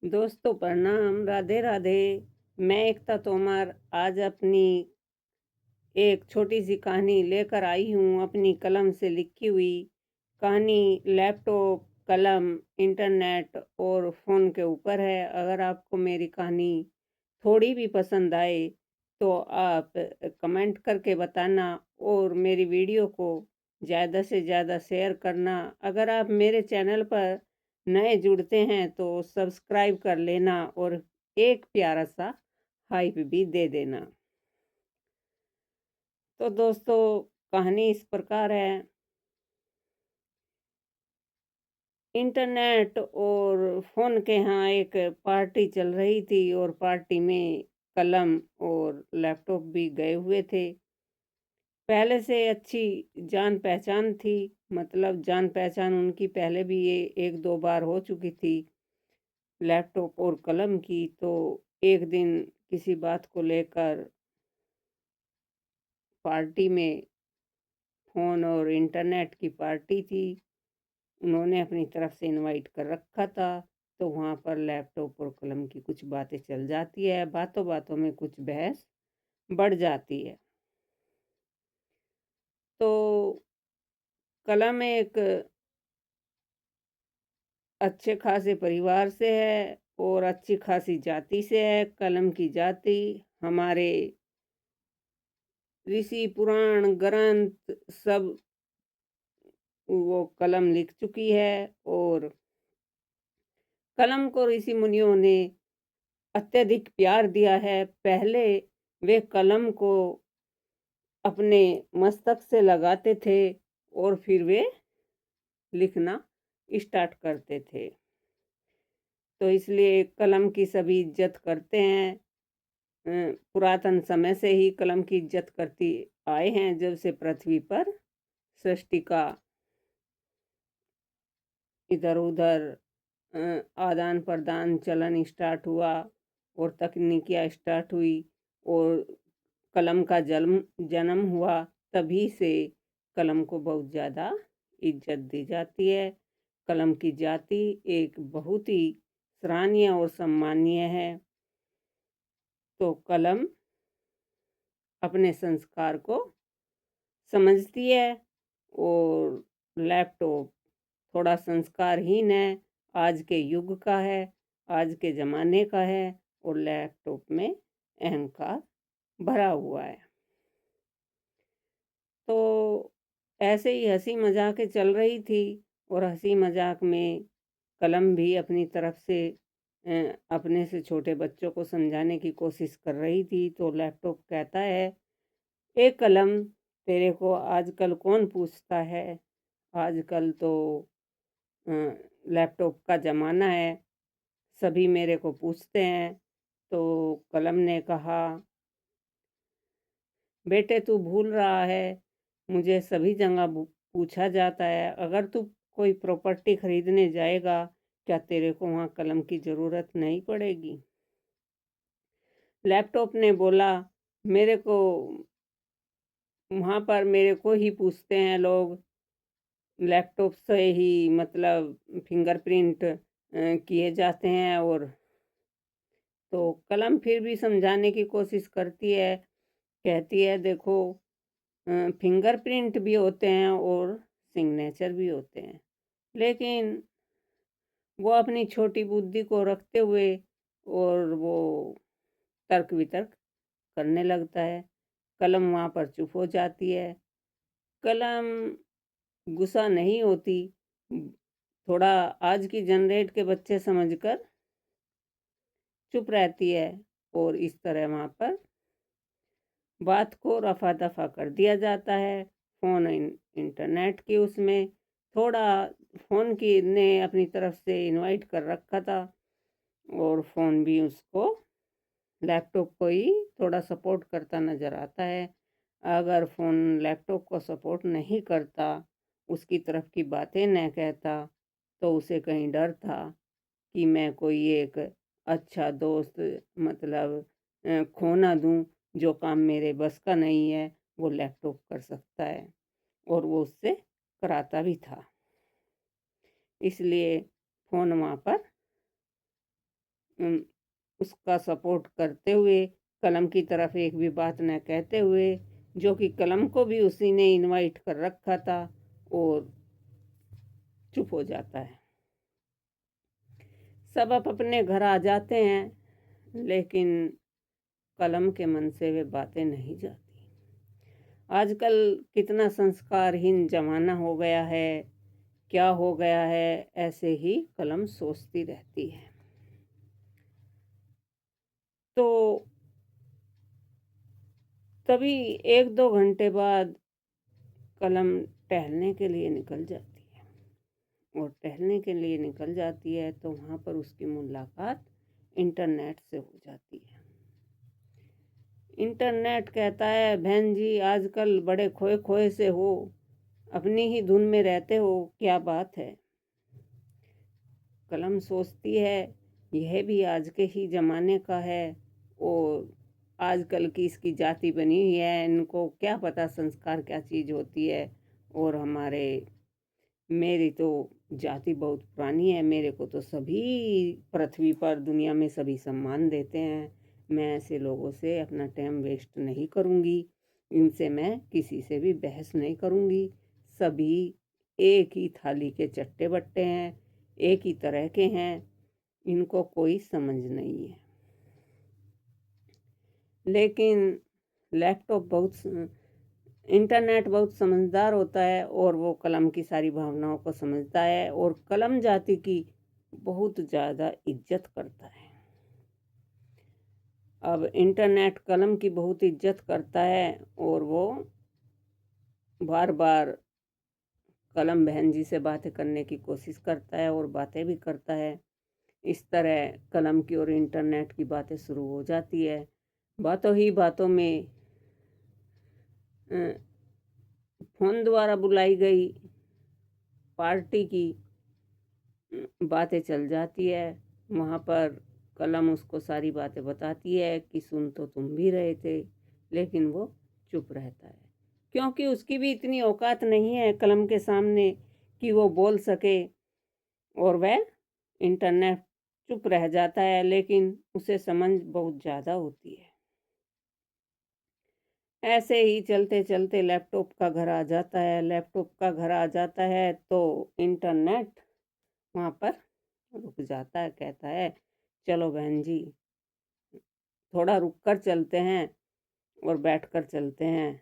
दोस्तों प्रणाम, राधे राधे। मैं एकता तोमर आज अपनी एक छोटी सी कहानी लेकर आई हूँ, अपनी कलम से लिखी हुई कहानी। लैपटॉप, कलम, इंटरनेट और फ़ोन के ऊपर है। अगर आपको मेरी कहानी थोड़ी भी पसंद आए तो आप कमेंट करके बताना और मेरी वीडियो को ज़्यादा से ज़्यादा शेयर करना। अगर आप मेरे चैनल पर नए जुड़ते हैं तो सब्सक्राइब कर लेना और एक प्यारा सा हाइप भी दे देना। तो दोस्तों कहानी इस प्रकार है। इंटरनेट और फ़ोन के यहाँ एक पार्टी चल रही थी और पार्टी में कलम और लैपटॉप भी गए हुए थे। पहले से अच्छी जान पहचान थी, मतलब जान पहचान उनकी पहले भी ये एक दो बार हो चुकी थी लैपटॉप और कलम की। तो एक दिन किसी बात को लेकर पार्टी में, फ़ोन और इंटरनेट की पार्टी थी, उन्होंने अपनी तरफ से इनवाइट कर रखा था। तो वहाँ पर लैपटॉप और कलम की कुछ बातें चल जाती है, बातों बातों में कुछ बहस बढ़ जाती है। तो कलम एक अच्छे खासे परिवार से है और अच्छी खासी जाति से है। कलम की जाति हमारे ऋषि पुराण ग्रंथ सब वो कलम लिख चुकी है और कलम को ऋषि मुनियों ने अत्यधिक प्यार दिया है। पहले वे कलम को अपने मस्तक से लगाते थे और फिर वे लिखना स्टार्ट करते थे। तो इसलिए कलम की सभी इज्जत करते हैं। पुरातन समय से ही कलम की इज्जत करती आए हैं, जब से पृथ्वी पर सृष्टि का इधर उधर आदान प्रदान चलन स्टार्ट हुआ और तकनीकियाँ स्टार्ट हुई और कलम का जन्म जन्म हुआ, तभी से कलम को बहुत ज़्यादा इज्जत दी जाती है। कलम की जाति एक बहुत ही सराहनीय और सम्मानीय है। तो कलम अपने संस्कार को समझती है और लैपटॉप थोड़ा संस्कारहीन है, आज के युग का है, आज के ज़माने का है और लैपटॉप में अहंकार भरा हुआ है। तो ऐसे ही हँसी मज़ाक चल रही थी और हँसी मज़ाक में कलम भी अपनी तरफ से अपने से छोटे बच्चों को समझाने की कोशिश कर रही थी। तो लैपटॉप कहता है, ए कलम, तेरे को आजकल कौन पूछता है? आजकल तो लैपटॉप का ज़माना है, सभी मेरे को पूछते हैं। तो कलम ने कहा, बेटे तू भूल रहा है, मुझे सभी जगह पूछा जाता है। अगर तू कोई प्रॉपर्टी खरीदने जाएगा, क्या तेरे को वहाँ कलम की ज़रूरत नहीं पड़ेगी? लैपटॉप ने बोला, मेरे को वहाँ पर मेरे को ही पूछते हैं लोग। लैपटॉप से ही मतलब फिंगरप्रिंट किए जाते हैं। और तो कलम फिर भी समझाने की कोशिश करती है, कहती है, देखो फिंगरप्रिंट भी होते हैं और सिग्नेचर भी होते हैं, लेकिन वो अपनी छोटी बुद्धि को रखते हुए और वो तर्क वितर्क करने लगता है। कलम वहाँ पर चुप हो जाती है। कलम गुस्सा नहीं होती, थोड़ा आज की जनरेट के बच्चे समझकर चुप रहती है और इस तरह वहाँ पर बात को रफा दफा कर दिया जाता है। फ़ोन इंटरनेट की उसमें थोड़ा फ़ोन की ने अपनी तरफ से इनवाइट कर रखा था और फ़ोन भी उसको लैपटॉप को ही थोड़ा सपोर्ट करता नज़र आता है। अगर फ़ोन लैपटॉप को सपोर्ट नहीं करता, उसकी तरफ की बातें न कहता, तो उसे कहीं डर था कि मैं कोई एक अच्छा दोस्त मतलब खो ना दूँ, जो काम मेरे बस का नहीं है, वो लैपटॉप कर सकता है और वो उससे कराता भी था। इसलिए फ़ोन वहाँ पर उसका सपोर्ट करते हुए, कलम की तरफ एक भी बात न कहते हुए, जो कि कलम को भी उसी ने इनवाइट कर रखा था, और चुप हो जाता है। सब अपने घर आ जाते हैं, लेकिन कलम के मन से वे बातें नहीं जाती। आजकल कितना संस्कारहीन जमाना हो गया है, क्या हो गया है, ऐसे ही कलम सोचती रहती है। तो तभी 1-2 घंटे बाद कलम टहलने के लिए निकल जाती है, और टहलने के लिए निकल जाती है तो वहाँ पर उसकी मुलाकात इंटरनेट से हो जाती है। इंटरनेट कहता है, बहन जी आजकल बड़े खोए खोए से हो, अपनी ही धुन में रहते हो, क्या बात है। कलम सोचती है, यह भी आज के ही ज़माने का है, और आजकल की इसकी जाति बनी हुई है, इनको क्या पता संस्कार क्या चीज़ होती है। और मेरी तो जाति बहुत पुरानी है, मेरे को तो सभी पृथ्वी पर दुनिया में सभी सम्मान देते हैं। मैं ऐसे लोगों से अपना टाइम वेस्ट नहीं करूँगी, इनसे मैं किसी से भी बहस नहीं करूँगी। सभी एक ही थाली के चट्टे बट्टे हैं, एक ही तरह के हैं, इनको कोई समझ नहीं है। लेकिन लैपटॉप इंटरनेट बहुत समझदार होता है, और वो कलम की सारी भावनाओं को समझता है, और कलम जाति की बहुत ज़्यादा इज्जत करता है। अब इंटरनेट कलम की बहुत इज्जत करता है, और वो बार बार कलम बहन जी से बातें करने की कोशिश करता है, और बातें भी करता है। इस तरह कलम की और इंटरनेट की बातें शुरू हो जाती है। बातों ही बातों में फोन द्वारा बुलाई गई पार्टी की बातें चल जाती है। वहाँ पर कलम उसको सारी बातें बताती है कि सुन तो तुम भी रहे थे, लेकिन वो चुप रहता है, क्योंकि उसकी भी इतनी औकात नहीं है कलम के सामने कि वो बोल सके। और वह इंटरनेट चुप रह जाता है, लेकिन उसे समझ बहुत ज़्यादा होती है। ऐसे ही चलते चलते लैपटॉप का घर आ जाता है। लैपटॉप का घर आ जाता है तो इंटरनेट वहाँ पर रुक जाता है, कहता है चलो बहन जी थोड़ा रुक कर चलते हैं और बैठ कर चलते हैं।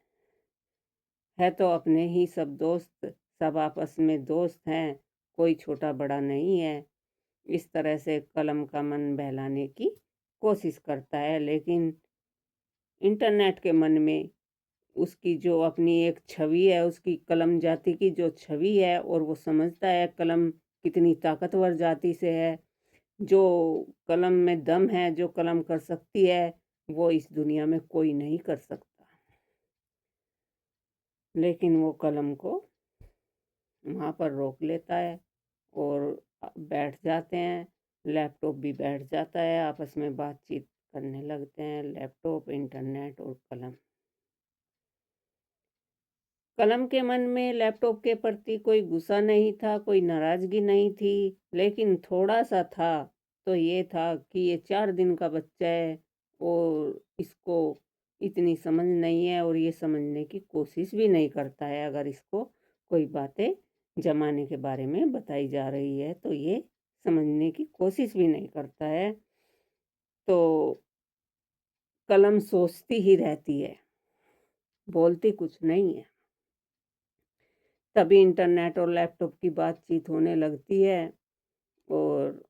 है तो अपने ही सब दोस्त, सब आपस में दोस्त हैं, कोई छोटा बड़ा नहीं है। इस तरह से कलम का मन बहलाने की कोशिश करता है, लेकिन इंटरनेट के मन में उसकी जो अपनी एक छवि है, उसकी कलम जाति की जो छवि है, और वो समझता है कलम कितनी ताकतवर जाति से है। जो कलम में दम है, जो कलम कर सकती है, वो इस दुनिया में कोई नहीं कर सकता। लेकिन वो कलम को वहाँ पर रोक लेता है, और बैठ जाते हैं। लैपटॉप भी बैठ जाता है, आपस में बातचीत करने लगते हैं लैपटॉप, इंटरनेट और कलम। कलम के मन में लैपटॉप के प्रति कोई गुस्सा नहीं था, कोई नाराज़गी नहीं थी, लेकिन थोड़ा-सा था। तो ये था कि ये 4 दिन का बच्चा है, और इसको इतनी समझ नहीं है, और ये समझने की कोशिश भी नहीं करता है। अगर इसको कोई बातें ज़माने के बारे में बताई जा रही है, तो ये समझने की कोशिश भी नहीं करता है। तो कलम सोचती ही रहती है, बोलती कुछ नहीं है। तभी इंटरनेट और लैपटॉप की बातचीत होने लगती है, और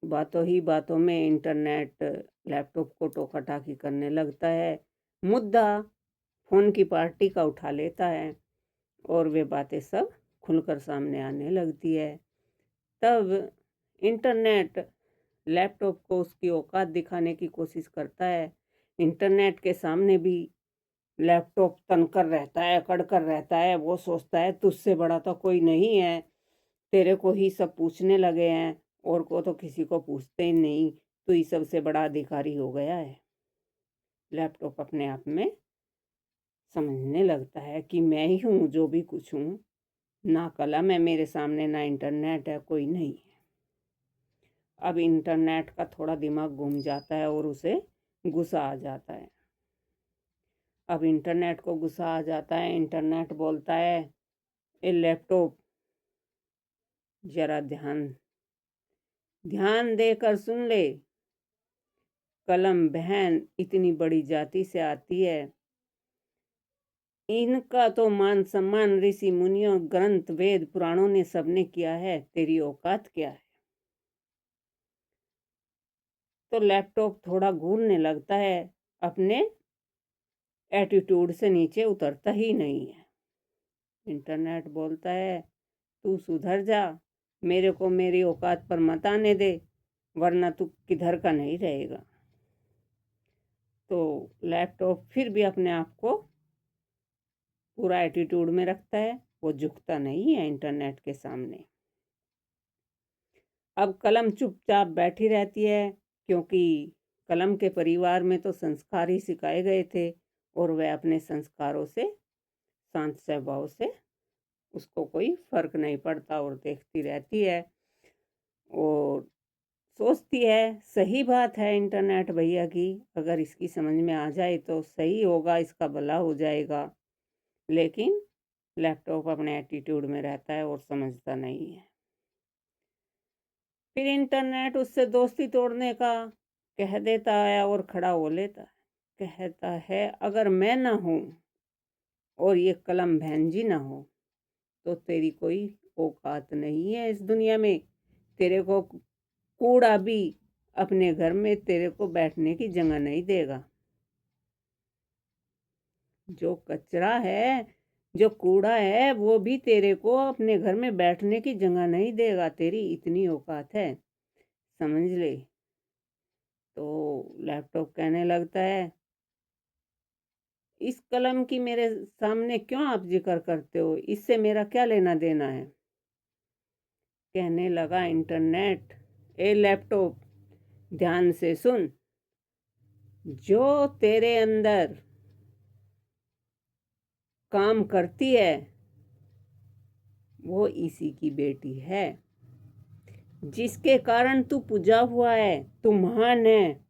बातों ही बातों में इंटरनेट लैपटॉप को टोका-टाकी करने लगता है। मुद्दा फ़ोन की पार्टी का उठा लेता है, और वे बातें सब खुलकर सामने आने लगती है। तब इंटरनेट लैपटॉप को उसकी औकात दिखाने की कोशिश करता है। इंटरनेट के सामने भी लैपटॉप तनकर रहता है, अकड़ कर रहता है। वो सोचता है तुझसे बड़ा तो कोई नहीं है, तेरे को ही सब पूछने लगे हैं, और को तो किसी को पूछते ही नहीं, तू ही सबसे बड़ा अधिकारी हो गया है। लैपटॉप अपने आप में समझने लगता है कि मैं ही हूँ जो भी कुछ हूँ, ना कलम है मेरे सामने, ना इंटरनेट है, कोई नहीं है। अब इंटरनेट का थोड़ा दिमाग घूम जाता है और उसे गुस्सा आ जाता है। अब इंटरनेट को गुस्सा आ जाता है। इंटरनेट बोलता है, ए लैपटॉप, जरा ध्यान ध्यान देकर सुन ले। कलम बहन इतनी बड़ी जाति से आती है। इनका तो मान सम्मान ऋषि मुनियों, ग्रंथ, वेद, पुराणों ने सबने किया है। तेरी औकात क्या है? तो लैपटॉप थोड़ा घूरने लगता है। अपने एटीट्यूड से नीचे उतरता ही नहीं है। इंटरनेट बोलता है, तू सुधर जा, मेरे को मेरी औकात पर मत आने दे, वरना तू किधर का नहीं रहेगा। तो लैपटॉप फिर भी अपने आप को पूरा एटीट्यूड में रखता है। वो झुकता नहीं है इंटरनेट के सामने। अब कलम चुपचाप बैठी रहती है, क्योंकि कलम के परिवार में तो संस्कार ही सिखाए गए थे और वह अपने संस्कारों से, शांत स्वभाव से, उसको कोई फर्क नहीं पड़ता और देखती रहती है और सोचती है सही बात है इंटरनेट भैया की, अगर इसकी समझ में आ जाए तो सही होगा, इसका भला हो जाएगा। लेकिन लैपटॉप अपने एटीट्यूड में रहता है और समझता नहीं है। फिर इंटरनेट उससे दोस्ती तोड़ने का कह देता है और खड़ा हो लेता है। कहता है, अगर मैं ना हूं और ये कलम बहन जी ना हो तो तेरी कोई औकात नहीं है इस दुनिया में। तेरे को कूड़ा भी अपने घर में तेरे को बैठने की जगह नहीं देगा। जो कचरा है, जो कूड़ा है, वो भी तेरे को अपने घर में बैठने की जगह नहीं देगा। तेरी इतनी औकात है, समझ ले। तो लैपटॉप कहने लगता है, इस कलम की मेरे सामने क्यों आप जिक्र करते हो? इससे मेरा क्या लेना देना है? कहने लगा इंटरनेट, ए लैपटॉप, ध्यान से सुन। जो तेरे अंदर काम करती है वो इसी की बेटी है। जिसके कारण तू पूजा हुआ है, तू महान है,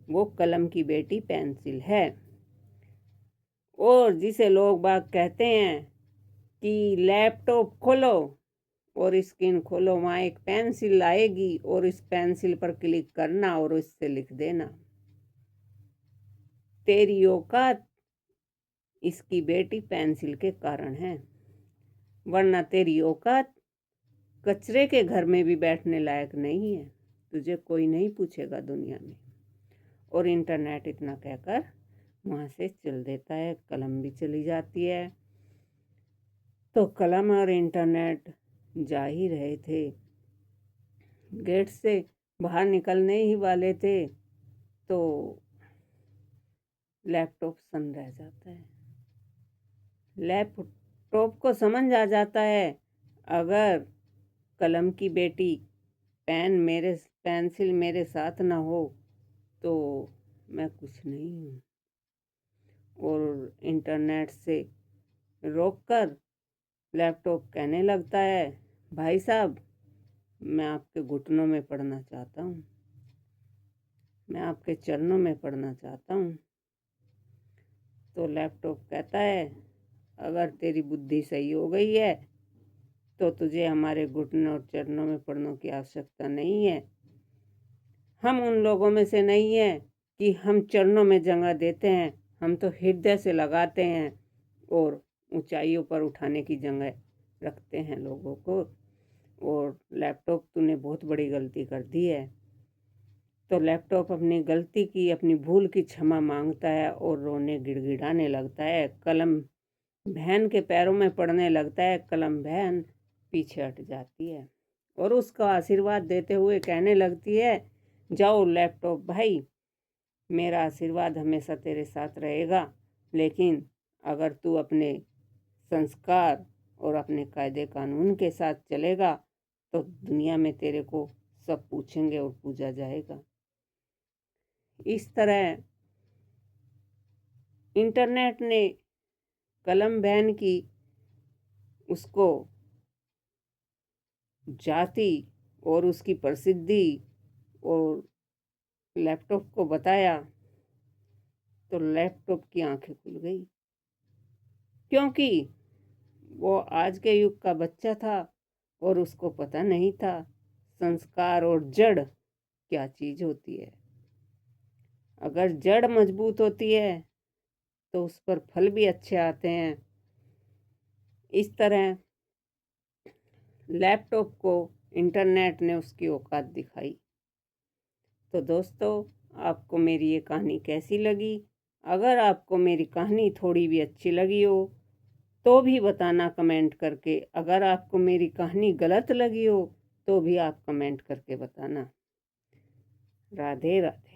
वो कलम की बेटी पेंसिल है। और जिसे लोग बाग कहते हैं कि लैपटॉप खोलो और स्क्रीन खोलो, वहाँ एक पेंसिल आएगी और इस पेंसिल पर क्लिक करना और इससे लिख देना। तेरी औकात इसकी बेटी पेंसिल के कारण है, वरना तेरी औकात कचरे के घर में भी बैठने लायक नहीं है। तुझे कोई नहीं पूछेगा दुनिया में। और इंटरनेट इतना कहकर वहाँ से चल देता है। कलम भी चली जाती है। तो कलम और इंटरनेट जा ही रहे थे। गेट से बाहर निकलने ही वाले थे तो लैपटॉप सन रह जाता है। लैपटॉप को समझ आ जाता है, अगर कलम की बेटी पेंसिल मेरे साथ ना हो तो मैं कुछ नहीं हूँ। और इंटरनेट से रोककर लैपटॉप कहने लगता है, भाई साहब, मैं आपके घुटनों में पड़ना चाहता हूँ, मैं आपके चरणों में पड़ना चाहता हूँ। तो लैपटॉप कहता है, अगर तेरी बुद्धि सही हो गई है तो तुझे हमारे घुटनों और चरणों में पड़ने की आवश्यकता नहीं है। हम उन लोगों में से नहीं है कि हम चरणों में जगह देते हैं, हम तो हृदय से लगाते हैं और ऊंचाइयों पर उठाने की जगह रखते हैं लोगों को। और लैपटॉप, तूने बहुत बड़ी गलती कर दी है। तो लैपटॉप अपनी गलती की, अपनी भूल की क्षमा मांगता है और रोने गिड़गिड़ाने लगता है। कलम बहन के पैरों में पड़ने लगता है। कलम बहन पीछे हट जाती है और उसका आशीर्वाद देते हुए कहने लगती है, जाओ लैपटॉप भाई, मेरा आशीर्वाद हमेशा तेरे साथ रहेगा, लेकिन अगर तू अपने संस्कार और अपने कायदे कानून के साथ चलेगा तो दुनिया में तेरे को सब पूछेंगे और पूजा जाएगा। इस तरह इंटरनेट ने कलम बहन की उसको जाति और उसकी प्रसिद्धि और लैपटॉप को बताया तो लैपटॉप की आंखें खुल गई, क्योंकि वो आज के युग का बच्चा था और उसको पता नहीं था संस्कार और जड़ क्या चीज होती है। अगर जड़ मजबूत होती है तो उस पर फल भी अच्छे आते हैं। इस तरह लैपटॉप को इंटरनेट ने उसकी औकात दिखाई। तो दोस्तों, आपको मेरी ये कहानी कैसी लगी? अगर आपको मेरी कहानी थोड़ी भी अच्छी लगी हो तो भी बताना कमेंट करके। अगर आपको मेरी कहानी गलत लगी हो तो भी आप कमेंट करके बताना। राधे राधे।